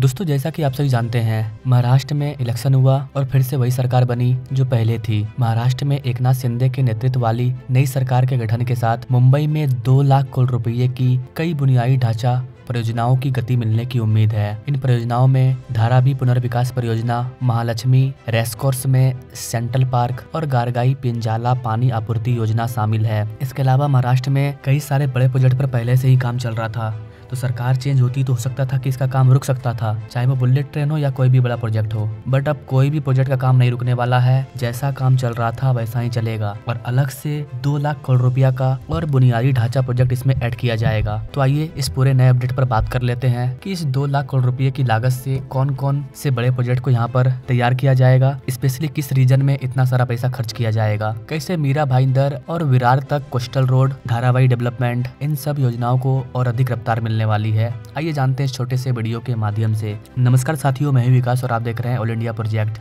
दोस्तों जैसा कि आप सभी जानते हैं महाराष्ट्र में इलेक्शन हुआ और फिर से वही सरकार बनी जो पहले थी। महाराष्ट्र में एकनाथ शिंदे के नेतृत्व वाली नई सरकार के गठन के साथ मुंबई में 2 लाख करोड़ रुपये की कई बुनियादी ढांचा परियोजनाओं की गति मिलने की उम्मीद है। इन परियोजनाओं में धारावी पुनर्विकास परियोजना, महालक्ष्मी रेसकोर्स में सेंट्रल पार्क और गारगाई पिंजाला पानी आपूर्ति योजना शामिल है। इसके अलावा महाराष्ट्र में कई सारे बड़े प्रोजेक्ट पर पहले से ही काम चल रहा था, तो सरकार चेंज होती तो हो सकता था कि इसका काम रुक सकता था, चाहे वो बुलेट ट्रेन हो या कोई भी बड़ा प्रोजेक्ट हो। बट अब कोई भी प्रोजेक्ट का काम नहीं रुकने वाला है, जैसा काम चल रहा था वैसा ही चलेगा और अलग से 2 लाख करोड़ रुपया का और बुनियादी ढांचा प्रोजेक्ट इसमें ऐड किया जाएगा। तो आइए इस पूरे नए अपडेट पर बात कर लेते हैं कि इस 2 लाख करोड़ रुपये की लागत से कौन कौन से बड़े प्रोजेक्ट को यहाँ पर तैयार किया जाएगा, स्पेशली किस रीजन में इतना सारा पैसा खर्च किया जाएगा, कैसे मीरा भाईंदर और विरार तक कोस्टल रोड, धारावाही डेवलपमेंट, इन सब योजनाओं को और अधिक रफ्तार मिलने वाली है। आइए जानते हैं इस छोटे से वीडियो के माध्यम से। नमस्कार साथियों, मैं हूं विकास और आप देख रहे हैं ऑल इंडिया प्रोजेक्ट।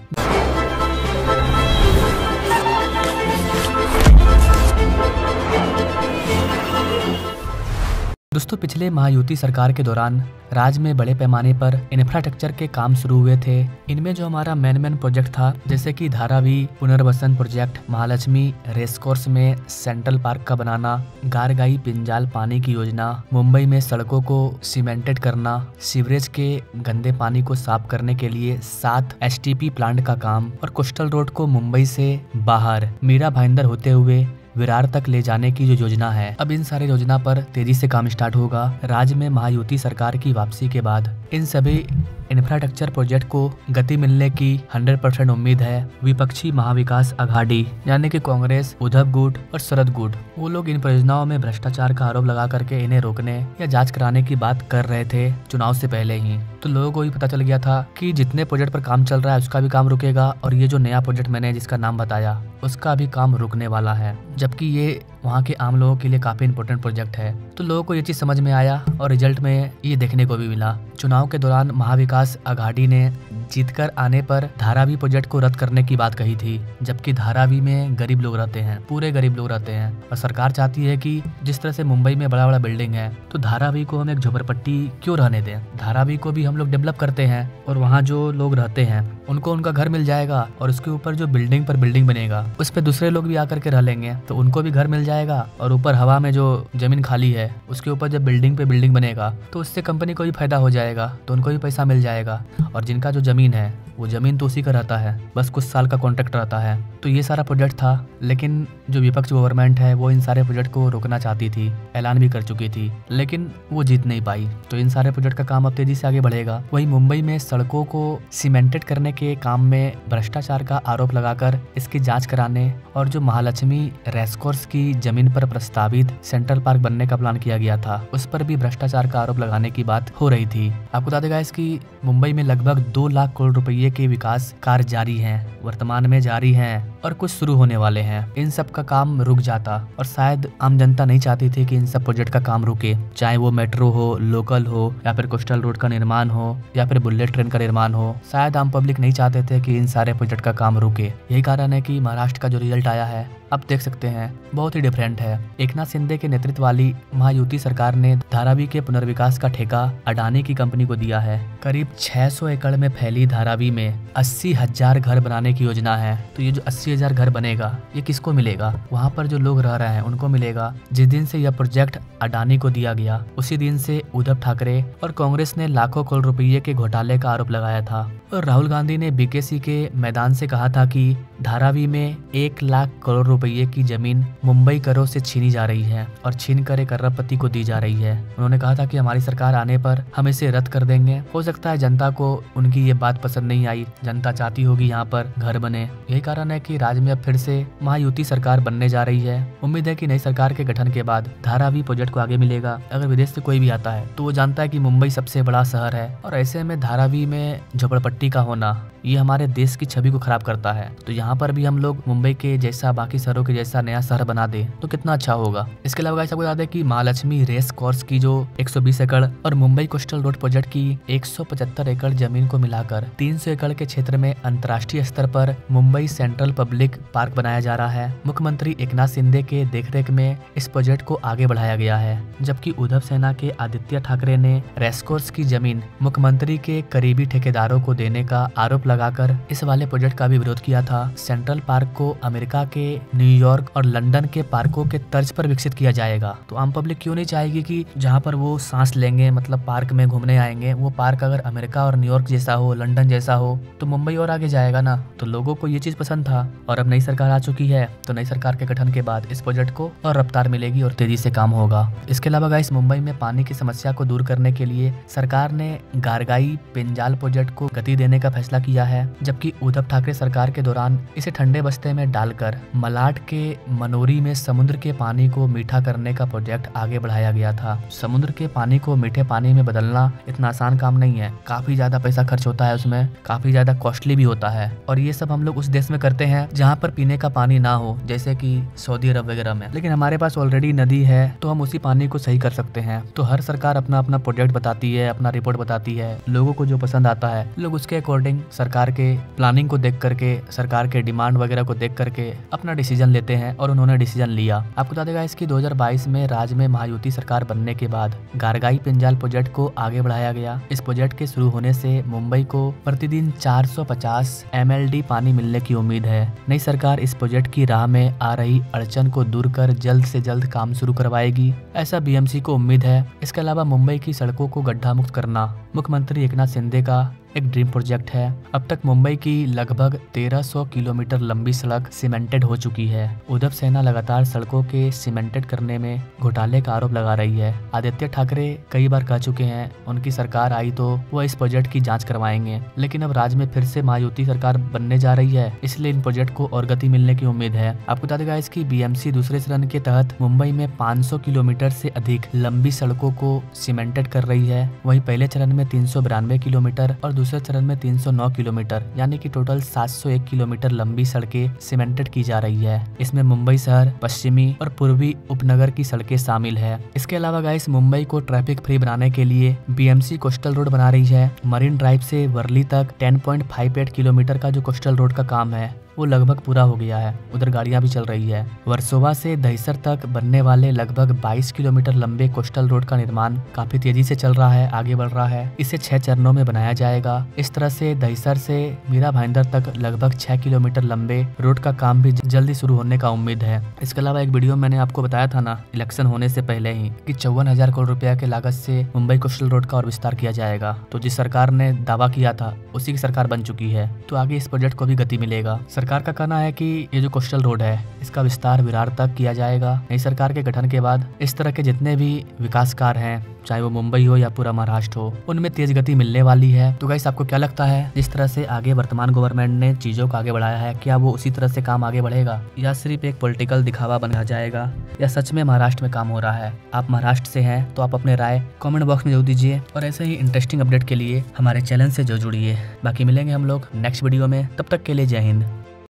दोस्तों पिछले महायुति सरकार के दौरान राज्य में बड़े पैमाने पर इंफ्रास्ट्रक्चर के काम शुरू हुए थे। इनमें जो हमारा मेन प्रोजेक्ट था, जैसे कि धारावी पुनर्वसन प्रोजेक्ट, महालक्ष्मी रेसकोर्स में सेंट्रल पार्क का बनाना, गारगाई पिंजाल पानी की योजना, मुंबई में सड़कों को सीमेंटेड करना, सीवरेज के गंदे पानी को साफ करने के लिए 7 STP प्लांट का काम और कोस्टल रोड को मुंबई से बाहर मीरा भाईंदर होते हुए विरार तक ले जाने की जो योजना है, अब इन सारी योजना पर तेजी से काम स्टार्ट होगा। राज्य में महायुति सरकार की वापसी के बाद इन सभी इंफ्रास्ट्रक्चर प्रोजेक्ट को गति मिलने की 100% उम्मीद है। विपक्षी महाविकास अघाड़ी यानी कि कांग्रेस, उद्धव गुट और शरद गुट, वो लोग इन परियोजनाओं में भ्रष्टाचार का आरोप लगा करके इन्हें रोकने या जांच कराने की बात कर रहे थे चुनाव से पहले ही। तो लोगों को भी पता चल गया था कि जितने प्रोजेक्ट पर काम चल रहा है उसका भी काम रुकेगा और ये जो नया प्रोजेक्ट मैंने जिसका नाम बताया उसका भी काम रुकने वाला है, जबकि ये वहाँ के आम लोगों के लिए काफी इंपॉर्टेंट प्रोजेक्ट है। तो लोगों को ये चीज समझ में आया और रिजल्ट में ये देखने को भी मिला। चुनाव के दौरान महाविकास अघाड़ी ने जीतकर आने पर धारावी प्रोजेक्ट को रद्द करने की बात कही थी, जबकि धारावी में गरीब लोग रहते हैं, पूरे गरीब लोग रहते हैं और सरकार चाहती है कि जिस तरह से मुंबई में बड़ा बड़ा बिल्डिंग है तो धारावी को हम एक झोपड़पट्टी क्यों रहने दें। धारावी को भी हम लोग डेवलप करते हैं और वहाँ जो लोग रहते हैं उनको उनका घर मिल जाएगा और उसके ऊपर जो बिल्डिंग पर बिल्डिंग बनेगा उस पर दूसरे लोग भी आकर के रह लेंगे, तो उनको भी घर मिल जाएगा और ऊपर हवा में जो जमीन खाली है उसके ऊपर जब बिल्डिंग पे बिल्डिंग बनेगा तो उससे कंपनी को भी फायदा हो जाएगा, तो उनको भी पैसा मिल जाएगा। और जिनका जो जमीन है वो जमीन तो उसी का रहता है, बस कुछ साल का कॉन्ट्रैक्ट रहता है। तो ये सारा प्रोजेक्ट था, लेकिन जो विपक्ष गवर्नमेंट है वो इन सारे प्रोजेक्ट को रोकना चाहती थी, ऐलान भी कर चुकी थी, लेकिन वो जीत नहीं पाई। तो इन सारे प्रोजेक्ट का काम अब तेजी से आगे बढ़ेगा। वहीं मुंबई में सड़कों को सीमेंटेड करने के काम में भ्रष्टाचार का आरोप लगाकर इसकी जांच कराने और जो महालक्ष्मी रेसकोर्स की जमीन पर प्रस्तावित सेंट्रल पार्क बनने का प्लान किया गया था उस पर भी भ्रष्टाचार का आरोप लगाने की बात हो रही थी। आपको बता देगा इसकी मुंबई में लगभग 2 लाख करोड़ रुपये के विकास कार्य जारी हैं, वर्तमान में जारी हैं और कुछ शुरू होने वाले हैं। इन सब का काम रुक जाता और शायद आम जनता नहीं चाहती थी कि इन सब प्रोजेक्ट का काम रुके, चाहे वो मेट्रो हो, लोकल हो या फिर कोस्टल रोड का निर्माण हो या फिर बुलेट ट्रेन का निर्माण हो। शायद आम पब्लिक नहीं चाहते थे कि इन सारे प्रोजेक्ट का काम रुके। यही कारण है कि महाराष्ट्र का जो रिजल्ट आया है आप देख सकते हैं बहुत ही डिफरेंट है। एकनाथ शिंदे के नेतृत्व वाली महायुति सरकार ने धारावी के पुनर्विकास का ठेका अडानी की कंपनी को दिया है। करीब 600 एकड़ में फैली धारावी में 80,000 घर बनाने की योजना है। तो ये जो 80,000 घर बनेगा ये किसको मिलेगा? वहाँ पर जो लोग रह रहे हैं उनको मिलेगा। जिस दिन से यह प्रोजेक्ट अडानी को दिया गया उसी दिन से उद्धव ठाकरे और कांग्रेस ने लाखों करोड़ रुपये के घोटाले का आरोप लगाया था और राहुल गांधी ने BKC के मैदान से कहा था कि धारावी में 1 लाख करोड़ रुपये की जमीन मुंबई करों से छीनी जा रही है और छीन कर एक अरबपति को दी जा रही है। उन्होंने कहा था कि हमारी सरकार आने पर हम इसे रद्द कर देंगे। हो सकता है जनता को उनकी ये बात पसंद नहीं आई, जनता चाहती होगी यहाँ पर घर बने। यही कारण है कि राज्य में अब फिर से महायुति सरकार बनने जा रही है। उम्मीद है कि नई सरकार के गठन के बाद धारावी प्रोजेक्ट को आगे मिलेगा। अगर विदेश से कोई भी आता है तो वो जानता है कि मुंबई सबसे बड़ा शहर है और ऐसे में धारावी में झोपड़पट्टी का होना ये हमारे देश की छवि को खराब करता है। तो यहाँ पर भी हम लोग मुंबई के जैसा बाकी शहरों के जैसा नया शहर बना दे तो कितना अच्छा होगा। इसके अलावा गाइस आपको बता दें कि महालक्ष्मी रेस कोर्स की जो 120 एकड़ और मुंबई कोस्टल रोड प्रोजेक्ट की 175 एकड़ जमीन को मिलाकर बढ़ाकर 300 एकड़ के क्षेत्र में अंतर्राष्ट्रीय स्तर पर मुंबई सेंट्रल पब्लिक पार्क बनाया जा रहा है। मुख्यमंत्री एकनाथ शिंदे के देखरेख में इस प्रोजेक्ट को आगे बढ़ाया गया है, जबकि उद्धव सेना के आदित्य ठाकरे ने रेसकोर्स की जमीन मुख्यमंत्री के करीबी ठेकेदारों को देने का आरोप लगाकर इस वाले प्रोजेक्ट का भी विरोध किया था। सेंट्रल पार्क को अमेरिका के न्यूयॉर्क और लंदन के पार्कों के तर्ज पर विकसित किया जाएगा। तो आम पब्लिक क्यों नहीं चाहेगी कि जहाँ पर वो सांस लेंगे, मतलब पार्क में घूमने आएंगे, वो पार्क अगर अमेरिका और न्यूयॉर्क जैसा हो, लंदन जैसा हो, तो मुंबई और आगे जाएगा ना। तो लोगों को ये चीज पसंद था और अब नई सरकार आ चुकी है, तो नई सरकार के गठन के बाद इस प्रोजेक्ट को और रफ्तार मिलेगी और तेजी से काम होगा। इसके अलावा गाइस, मुंबई में पानी की समस्या को दूर करने के लिए सरकार ने गारगाई पिंजाल प्रोजेक्ट को गति देने का फैसला किया है, जबकि उद्धव ठाकरे सरकार के दौरान इसे ठंडे बस्ते में डालकर मलाड के मनोरी में समुद्र के पानी को मीठा करने का प्रोजेक्ट आगे बढ़ाया गया था। समुद्र के पानी को मीठे पानी में बदलना इतना आसान काम नहीं है, काफी ज्यादा पैसा खर्च होता है, उसमें काफी ज्यादा कॉस्टली भी होता है। और ये सब हम लोग उस देश में करते हैं जहाँ पर पीने का पानी ना हो, जैसे कि सऊदी अरब वगैरह में। लेकिन हमारे पास ऑलरेडी नदी है, तो हम उसी पानी को सही कर सकते हैं। तो हर सरकार अपना अपना प्रोजेक्ट बताती है, अपना रिपोर्ट बताती है, लोगों को जो पसंद आता है लोग उसके अकॉर्डिंग सरकार के प्लानिंग को देख करके, सरकार के डिमांड वगैरह को देख करके अपना डिसीजन लेते हैं, और उन्होंने डिसीजन लिया। आपको बता देगा इसकी 2022 में राज्य में महायुति सरकार बनने के बाद गारगाई पिंजाल प्रोजेक्ट को आगे बढ़ाया गया। इस प्रोजेक्ट के शुरू होने से मुंबई को प्रतिदिन 450 MLD पानी मिलने की उम्मीद है। नई सरकार इस प्रोजेक्ट की राह में आ रही अड़चन को दूर कर जल्द से जल्द काम शुरू करवाएगी, ऐसा BMC को उम्मीद है। इसके अलावा मुंबई की सड़कों को गड्ढा मुक्त करना मुख्यमंत्री एकनाथ शिंदे का एक ड्रीम प्रोजेक्ट है। अब तक मुंबई की लगभग 1300 किलोमीटर लंबी सड़क सीमेंटेड हो चुकी है। उद्धव सेना लगातार सड़कों के सीमेंटेड करने में घोटाले का आरोप लगा रही है। आदित्य ठाकरे कई बार कह चुके हैं उनकी सरकार आई तो वो इस प्रोजेक्ट की जांच करवाएंगे, लेकिन अब राज्य में फिर से महायुति सरकार बनने जा रही है, इसलिए इन प्रोजेक्ट को और गति मिलने की उम्मीद है। आपको बता देगा इसकी BMC दूसरे चरण के तहत मुंबई में 500 किलोमीटर से अधिक लंबी सड़कों को सीमेंटेड कर रही है। वहीं पहले चरण में 392 किलोमीटर और दूसरे चरण में 309 किलोमीटर, यानी कि टोटल 701 किलोमीटर लंबी सड़कें सीमेंटेड की जा रही है। इसमें मुंबई शहर, पश्चिमी और पूर्वी उपनगर की सड़कें शामिल है। इसके अलावा गाइस, मुंबई को ट्रैफिक फ्री बनाने के लिए BMC कोस्टल रोड बना रही है। मरीन ड्राइव से वर्ली तक 10.58 किलोमीटर का जो कोस्टल रोड का काम है वो लगभग पूरा हो गया है, उधर गाड़ियां भी चल रही है। वर्सोवा से दहिसर तक बनने वाले लगभग 22 किलोमीटर लंबे कोस्टल रोड का निर्माण काफी तेजी से चल रहा है, आगे बढ़ रहा है। इसे 6 चरणों में बनाया जाएगा। इस तरह से दहिसर से मीरा भाईंदर तक लगभग 6 किलोमीटर लंबे रोड का काम भी जल्दी शुरू होने का उम्मीद है। इसके अलावा एक वीडियो मैंने आपको बताया था ना इलेक्शन होने से पहले ही कि 54,000 करोड़ रुपया के लागत से मुंबई कोस्टल रोड का और विस्तार किया जाएगा। तो जिस सरकार ने दावा किया था उसी की सरकार बन चुकी है, तो आगे इस प्रोजेक्ट को भी गति मिलेगा। सरकार का कहना है कि ये जो कोस्टल रोड है इसका विस्तार विरार तक किया जाएगा। नई सरकार के गठन के बाद इस तरह के जितने भी विकास कार्य हैं, चाहे वो मुंबई हो या पूरा महाराष्ट्र हो, उनमें तेज गति मिलने वाली है। तो गाइस, आपको क्या लगता है जिस तरह से आगे वर्तमान गवर्नमेंट ने चीजों को आगे बढ़ाया है, क्या वो उसी तरह से काम आगे बढ़ेगा या सिर्फ एक पॉलिटिकल दिखावा बन जाएगा, या सच में महाराष्ट्र में काम हो रहा है? आप महाराष्ट्र से हैं तो आप अपने राय कमेंट बॉक्स में जरूर दीजिए, और ऐसे ही इंटरेस्टिंग अपडेट के लिए हमारे चैनल से जो जुड़िए। बाकी मिलेंगे हम लोग नेक्स्ट वीडियो में, तब तक के लिए जय हिंद।